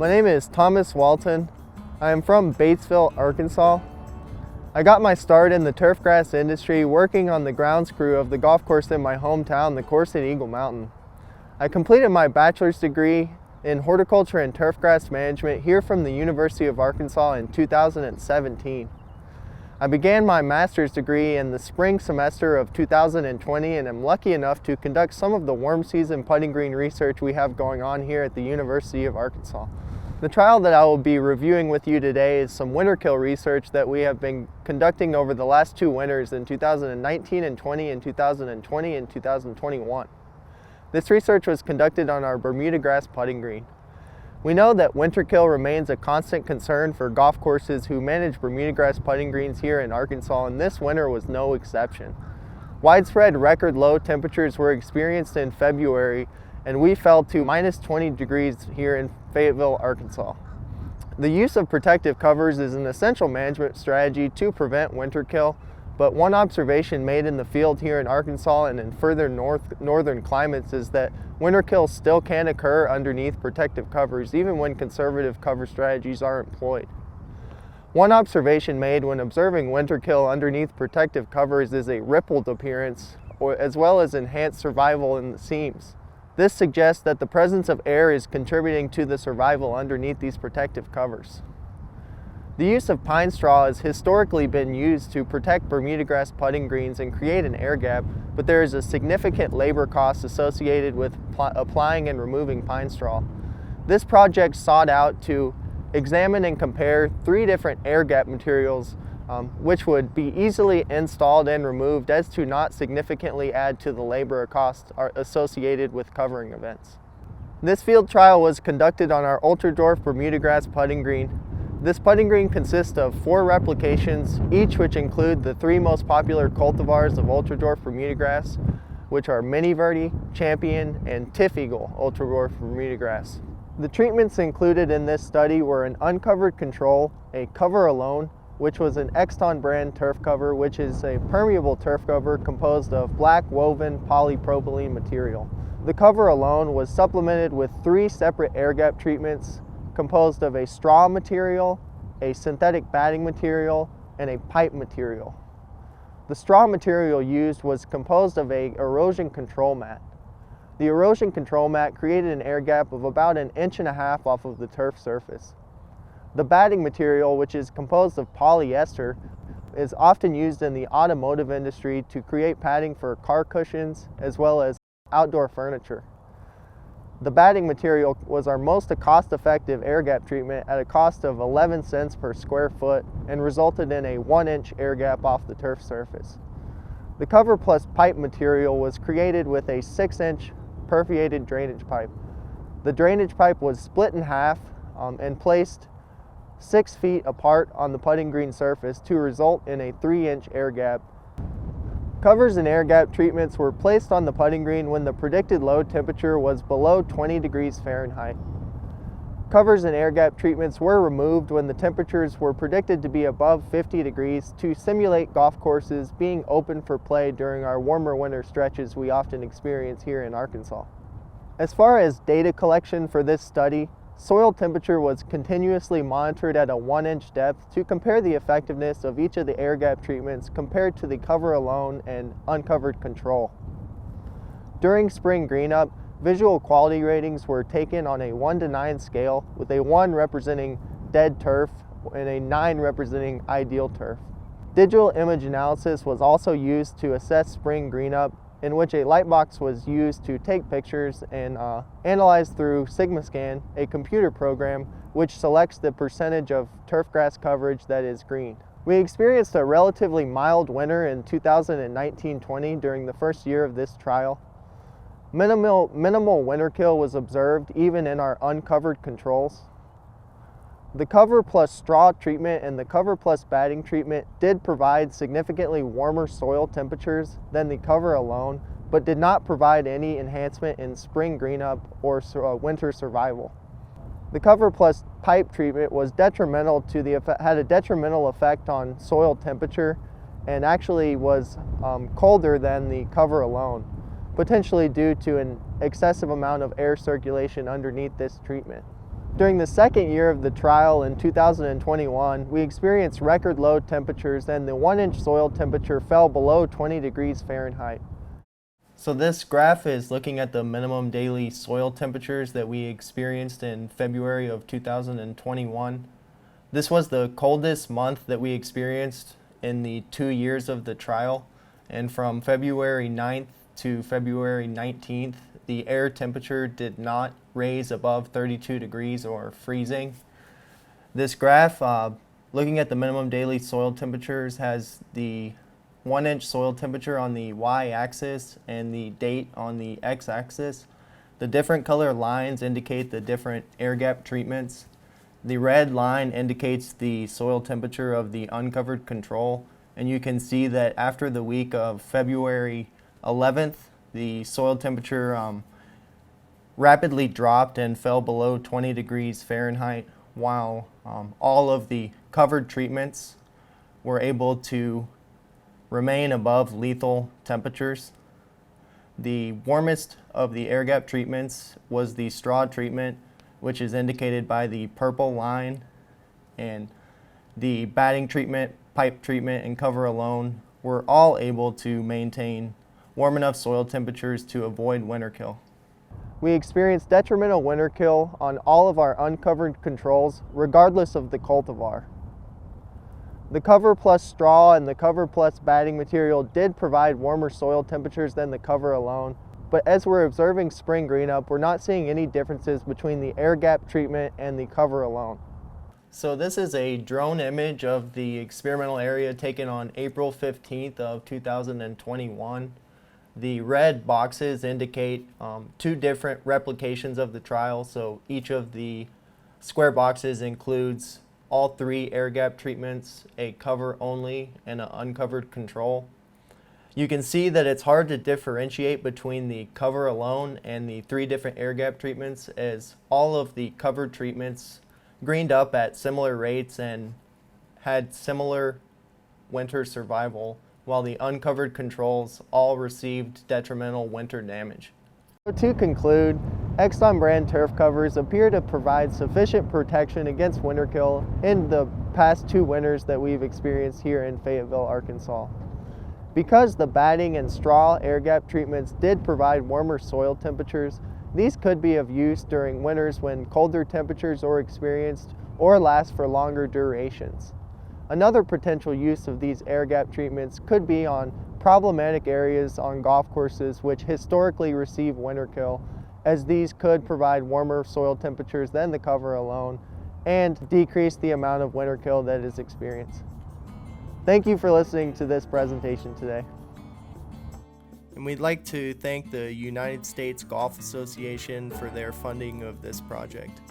My name is Thomas Walton. I am from Batesville, Arkansas. I got my start in the turfgrass industry working on the grounds crew of the golf course in my hometown, the course at Eagle Mountain. I completed my bachelor's degree in horticulture and turfgrass management here from the University of Arkansas in 2017. I began my master's degree in the spring semester of 2020 and am lucky enough to conduct some of the warm season putting green research we have going on here at the University of Arkansas. The trial that I will be reviewing with you today is some Winterkill research that we have been conducting over the last two winters in 2019 and 20 and 2020 and 2021. This research was conducted on our bermudagrass putting green. We know that winterkill remains a constant concern for golf courses who manage bermudagrass putting greens here in Arkansas, and this winter was no exception. Widespread record low temperatures were experienced in February, and we fell to minus 20 degrees here in Fayetteville, Arkansas. The use of protective covers is an essential management strategy to prevent winterkill, but one observation made in the field here in Arkansas and in further northern climates is that winterkill still can occur underneath protective covers even when conservative cover strategies are employed. One observation made when observing winterkill underneath protective covers is a rippled appearance, as well as enhanced survival in the seams. This suggests that the presence of air is contributing to the survival underneath these protective covers. The use of pine straw has historically been used to protect bermudagrass putting greens and create an air gap, but there is a significant labor cost associated with applying and removing pine straw. This project sought out to examine and compare three different air gap materials which would be easily installed and removed as to not significantly add to the labor costs associated with covering events. This field trial was conducted on our ultradwarf bermudagrass putting green. This putting green consists of 4 replications, each which include the 3 most popular cultivars of ultradwarf bermudagrass, which are Mini Verde, Champion, and Tiff-Eagle ultradwarf bermudagrass. The treatments included in this study were an uncovered control, a cover alone, which was an Exton brand turf cover, which is a permeable turf cover composed of black woven polypropylene material. The cover alone was supplemented with 3 separate air gap treatments composed of a straw material, a synthetic batting material, and a pipe material. The straw material used was composed of an erosion control mat. The erosion control mat created an air gap of about 1.5 inches off of the turf surface. The batting material, which is composed of polyester, is often used in the automotive industry to create padding for car cushions as well as outdoor furniture. The batting material was our most cost-effective air gap treatment at a cost of 11 cents per square foot and resulted in a 1-inch air gap off the turf surface. The cover plus pipe material was created with a 6-inch perforated drainage pipe. The drainage pipe was split in half and placed 6 feet apart on the putting green surface to result in a 3-inch air gap. Covers and air gap treatments were placed on the putting green when the predicted low temperature was below 20 degrees Fahrenheit. Covers and air gap treatments were removed when the temperatures were predicted to be above 50 degrees to simulate golf courses being open for play during our warmer winter stretches we often experience here in Arkansas. As far as data collection for this study, soil temperature was continuously monitored at a 1-inch depth to compare the effectiveness of each of the air gap treatments compared to the cover alone and uncovered control. During spring green up, visual quality ratings were taken on a 1 to 9 scale, with a 1 representing dead turf and a 9 representing ideal turf. Digital image analysis was also used to assess spring green up, in which a light box was used to take pictures and analyze through SigmaScan, a computer program which selects the percentage of turfgrass coverage that is green. We experienced a relatively mild winter in 2019-20 during the first year of this trial. Minimal winterkill was observed even in our uncovered controls. The cover plus straw treatment and the cover plus batting treatment did provide significantly warmer soil temperatures than the cover alone, but did not provide any enhancement in spring green up or winter survival. The cover plus pipe treatment was detrimental to had a detrimental effect on soil temperature and actually was colder than the cover alone, potentially due to an excessive amount of air circulation underneath this treatment. During the second year of the trial in 2021, we experienced record low temperatures and the 1-inch soil temperature fell below 20 degrees Fahrenheit. So this graph is looking at the minimum daily soil temperatures that we experienced in February of 2021. This was the coldest month that we experienced in the 2 years of the trial, and from February 9th to February 19th, the air temperature did not raise above 32 degrees or freezing. This graph, looking at the minimum daily soil temperatures, has the 1-inch soil temperature on the y-axis and the date on the x-axis. The different color lines indicate the different air gap treatments. The red line indicates the soil temperature of the uncovered control, and you can see that after the week of February 11th, the soil temperature rapidly dropped and fell below 20 degrees Fahrenheit, while all of the covered treatments were able to remain above lethal temperatures. The warmest of the air gap treatments was the straw treatment, which is indicated by the purple line, and the batting treatment, pipe treatment, and cover alone were all able to maintain warm enough soil temperatures to avoid winter kill. We experienced detrimental winter kill on all of our uncovered controls, regardless of the cultivar. The cover plus straw and the cover plus batting material did provide warmer soil temperatures than the cover alone, but as we're observing spring green-up, we're not seeing any differences between the air gap treatment and the cover alone. So this is a drone image of the experimental area taken on April 15th of 2021. The red boxes indicate 2 different replications of the trial, so each of the square boxes includes all 3 air gap treatments, a cover only, and an uncovered control. You can see that it's hard to differentiate between the cover alone and the 3 different air gap treatments, as all of the covered treatments greened up at similar rates and had similar winter survival, while the uncovered controls all received detrimental winter damage. To conclude, Exxon brand turf covers appear to provide sufficient protection against winter kill in the past 2 winters that we've experienced here in Fayetteville, Arkansas. Because the batting and straw air gap treatments did provide warmer soil temperatures, these could be of use during winters when colder temperatures are experienced or last for longer durations. Another potential use of these air gap treatments could be on problematic areas on golf courses which historically receive winter kill, as these could provide warmer soil temperatures than the cover alone and decrease the amount of winter kill that is experienced. Thank you for listening to this presentation today. And we'd like to thank the United States Golf Association for their funding of this project.